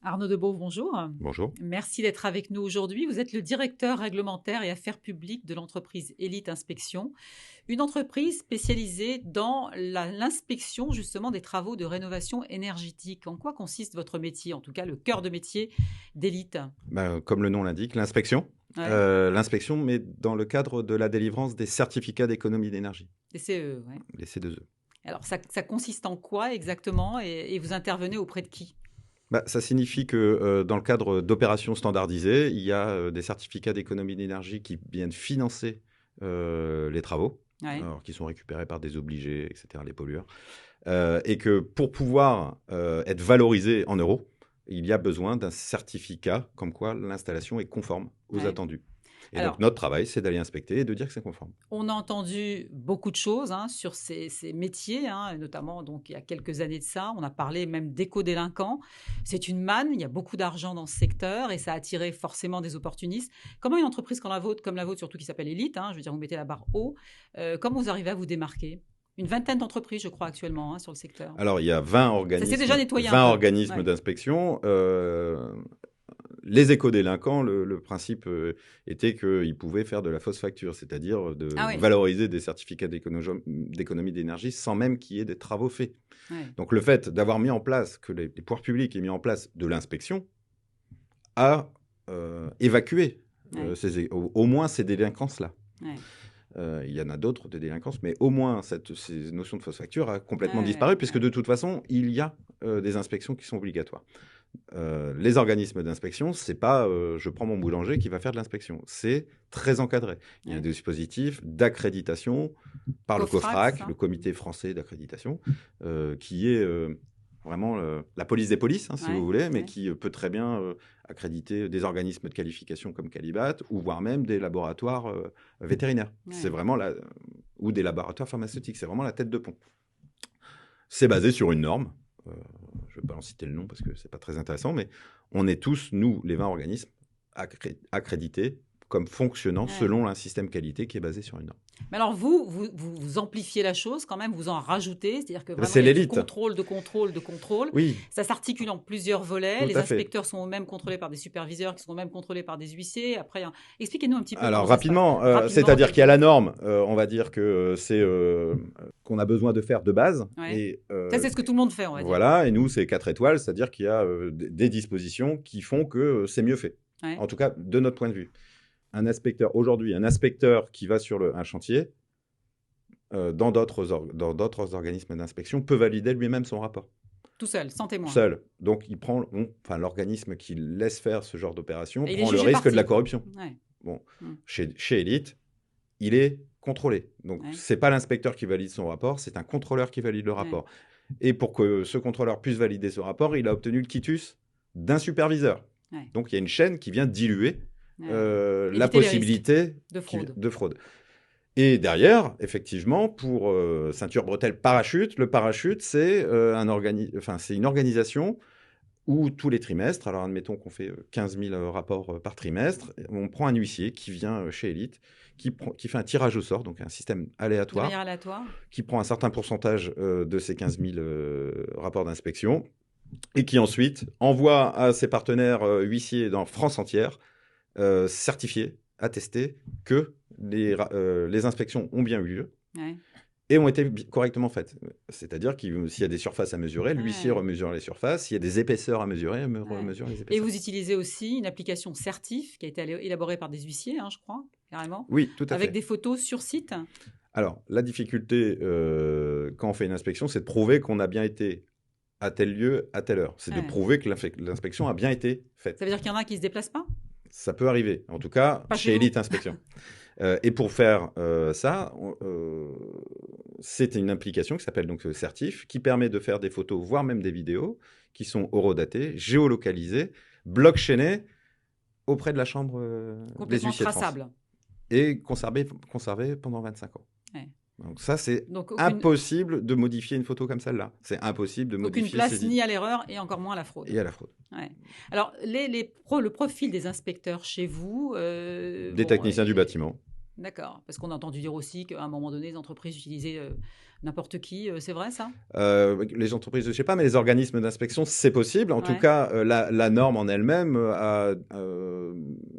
Arnaud Debeau, bonjour. Bonjour. Merci d'être avec nous aujourd'hui. Vous êtes le directeur réglementaire et affaires publiques de l'entreprise Elite Inspection, une entreprise spécialisée dans l'inspection justement des travaux de rénovation énergétique. En quoi consiste votre métier, en tout cas le cœur de métier d'Elite? Comme le nom l'indique, l'inspection. Ouais. L'inspection, mais dans le cadre de la délivrance des certificats d'économie d'énergie, Les CE, ouais. les C2E. Alors ça consiste en quoi exactement et vous intervenez auprès de qui? Ça signifie que dans le cadre d'opérations standardisées, il y a des certificats d'économie d'énergie qui viennent financer les travaux, Ouais. alors, qui sont récupérés par des obligés, etc., les pollueurs. Et que pour pouvoir être valorisé en euros, il y a besoin d'un certificat comme quoi l'installation est conforme aux Ouais. attendus. Et Alors, donc, notre travail, c'est d'aller inspecter et de dire que c'est conforme. on a entendu beaucoup de choses sur ces métiers, et notamment donc, il y a quelques années de ça. On a parlé même d'éco-délinquants. C'est une manne, il y a beaucoup d'argent dans ce secteur et ça a attiré forcément des opportunistes. Comment une entreprise comme la vôtre surtout qui s'appelle Elite, je veux dire, vous mettez la barre haut, comment vous arrivez à vous démarquer? Une vingtaine d'entreprises, je crois, actuellement sur le secteur. Alors, il y a 20 Ça s'est déjà nettoyé un 20 peu. organismes Ouais. d'inspection. Les éco-délinquants, le principe était qu'ils pouvaient faire de la fausse facture, c'est-à-dire de Ah oui. valoriser des certificats d'économie d'énergie sans même qu'il y ait des travaux faits. Ouais. Donc, le fait d'avoir mis en place, que les pouvoirs publics aient mis en place de l'inspection, a évacué Ouais. au moins ces délinquances-là. Ouais. Il y en a d'autres de délinquance, mais au moins ces notions de fausse facture a complètement Ouais, disparu, ouais, puisque ouais. de toute façon, il y a des inspections qui sont obligatoires. Les organismes d'inspection, c'est pas je prends mon boulanger qui va faire de l'inspection. C'est très encadré. Il y a un Ouais. dispositif d'accréditation par le COFRAC, c'est COFRAC, ça? le comité français d'accréditation, qui est vraiment la police des polices, si Ouais, vous voulez, mais ouais. qui peut très bien accréditer des organismes de qualification comme Calibat, ou voire même des laboratoires vétérinaires. Ouais. C'est vraiment ou des laboratoires pharmaceutiques. C'est vraiment la tête de pont. C'est basé sur une norme. Je ne vais pas en citer le nom parce que ce n'est pas très intéressant, mais on est tous, nous, les 20 organismes, accrédités comme fonctionnant Ouais. selon un système qualité qui est basé sur une norme. Mais alors vous amplifiez la chose quand même, vous en rajoutez, c'est-à-dire que vraiment C'est il y a du l'élite. contrôle, de contrôle, de contrôle. Oui, Ça s'articule en plusieurs volets. tout Les à fait. inspecteurs sont eux-mêmes contrôlés par des superviseurs qui sont même contrôlés par des huissiers. Après, expliquez-nous un petit peu Alors comment ça se passe. rapidement, c'est-à-dire qu'il y a la norme, on va dire que c'est qu'on a besoin de faire de base. Ouais. Et, Ça, c'est ce que tout le monde fait, on va dire. voilà, et nous, c'est 4 étoiles, c'est-à-dire qu'il y a des dispositions qui font que c'est mieux fait. Ouais. En tout cas, de notre point de vue. Un inspecteur qui va sur un chantier, dans d'autres organismes d'inspection, peut valider lui-même son rapport. Tout seul, sans témoin. Seul. Donc, l'organisme qui laisse faire ce genre d'opération Et il est prend le jugé risque de parti. la corruption. Ouais. Bon, Mm. chez Elite, il est contrôlé. Donc, Ouais. c'est pas l'inspecteur qui valide son rapport, c'est un contrôleur qui valide le rapport. Et pour que ce contrôleur puisse valider ce rapport, il a obtenu le quitus d'un superviseur. Ouais. Donc, il y a une chaîne qui vient diluer Ouais. la Éviter les possibilité de fraude. de fraude. Et derrière, effectivement, pour ceinture, bretelle, parachute, le parachute, c'est c'est une organisation où tous les trimestres, alors admettons qu'on fait 15 000 rapports par trimestre, on prend un huissier qui vient chez Elite, qui fait un tirage au sort, donc un système De aléatoire, manière aléatoire. qui prend un certain pourcentage de ces 15 000 rapports d'inspection, et qui ensuite envoie à ses partenaires huissiers dans France entière certifier, attester que les inspections ont bien eu lieu Ouais. et ont été correctement faites. C'est-à-dire que s'il y a des surfaces à mesurer, l'huissier Ouais. remesure les surfaces. S'il y a des épaisseurs à mesurer, Ouais. remesure les Et épaisseurs. vous utilisez aussi une application Certif qui a été élaborée par des huissiers, je crois, carrément, Oui, tout à avec fait. des photos sur site. Alors, la difficulté quand on fait une inspection, c'est de prouver qu'on a bien été à tel lieu, à telle heure. C'est de Ouais. prouver que l'inspection a bien été faite. Ça veut dire qu'il y en a qui ne se déplacent pas? Ça peut arriver, en tout cas Pas chez chez vous. Elite Inspection. Et pour faire ça, c'est une application qui s'appelle donc Certif, qui permet de faire des photos, voire même des vidéos, qui sont horodatées, géolocalisées, blockchainées auprès de la Chambre des Complètement huissiers de France. traçable. Et conservées pendant 25 ans. Ouais. Donc ça, c'est Donc impossible de modifier une photo comme celle-là. C'est impossible de aucune modifier place ni à l'erreur et encore moins à la fraude. et à la fraude. Ouais. Alors, le profil des inspecteurs chez vous... Des techniciens du bâtiment. D'accord, parce qu'on a entendu dire aussi qu'à un moment donné, les entreprises utilisaient n'importe qui. C'est vrai ça? Les entreprises, je ne sais pas, mais les organismes d'inspection, c'est possible. En tout Ouais. cas, la norme en elle-même a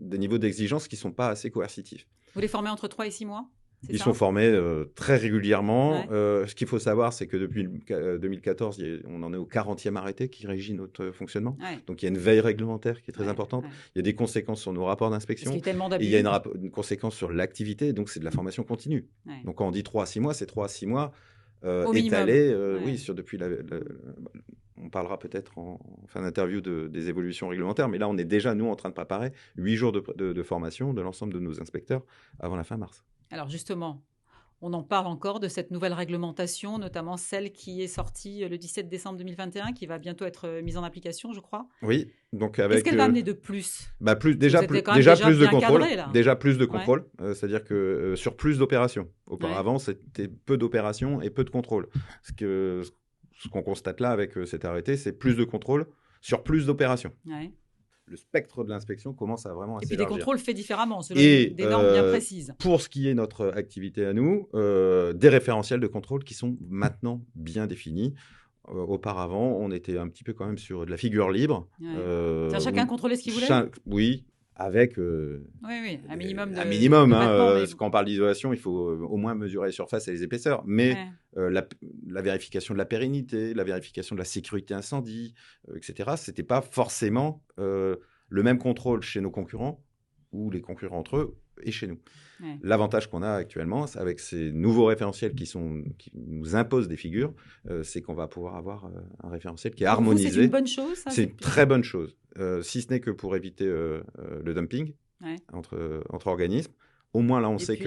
des niveaux d'exigence qui ne sont pas assez coercitifs. Vous les formez entre 3 et 6 mois, c'est Ils ça? sont formés très régulièrement. Ouais. Ce qu'il faut savoir, c'est que depuis 2014, on en est au 40e arrêté qui régit notre fonctionnement. Ouais. Donc il y a une veille réglementaire qui est très Ouais, importante. ouais. Il y a des conséquences sur nos rapports Parce qu'il y d'inspection a eu tellement et il y a d'abus. une conséquence sur l'activité. Donc c'est de la formation continue. Ouais. Donc quand on dit 3 à 6 mois, c'est 3 à 6 mois Au minimum. étalés, Ouais. oui, on parlera peut-être en fin d'interview des évolutions réglementaires, mais là on est déjà, nous, en train de préparer 8 jours de formation de l'ensemble de nos inspecteurs avant la fin mars. Alors justement, on en parle encore de cette nouvelle réglementation, notamment celle qui est sortie le 17 décembre 2021, qui va bientôt être mise en application, je crois. Oui, donc Qu'est-ce avec qu'elle va amener de plus? déjà Vous êtes quand même déjà déjà plus de bien contrôle, cadré, là. déjà plus de Ouais. contrôle, c'est-à-dire que sur plus d'opérations. Ouais. Auparavant, c'était peu d'opérations et peu de contrôle. Ce qu'on constate là avec cet arrêté, c'est plus de contrôle sur plus d'opérations. Ouais. Le spectre de l'inspection commence à vraiment Et puis des s'élargir. contrôles faits différemment, selon Et des normes bien précises. pour ce qui est notre activité à nous, des référentiels de contrôle qui sont maintenant bien définis. Auparavant, on était un petit peu quand même sur de la figure libre. Ouais. C'est-à-dire chacun contrôlait ce qu'il voulait? Oui, avec Oui, un minimum de, un minimum. de vêtements, mais... Quand on parle d'isolation, il faut au moins mesurer les surfaces et les épaisseurs. Mais Ouais. la vérification de la pérennité, la vérification de la sécurité incendie, etc., ce n'était pas forcément le même contrôle chez nos concurrents ou les concurrents entre eux et chez nous. Ouais. L'avantage qu'on a actuellement, avec ces nouveaux référentiels qui nous imposent des figures, c'est qu'on va pouvoir avoir un référentiel qui est Pour vous, harmonisé. c'est une bonne chose, ça? C'est une très bonne chose, si ce n'est que pour éviter le dumping Ouais. entre organismes. Au moins là, on Et sait puis, que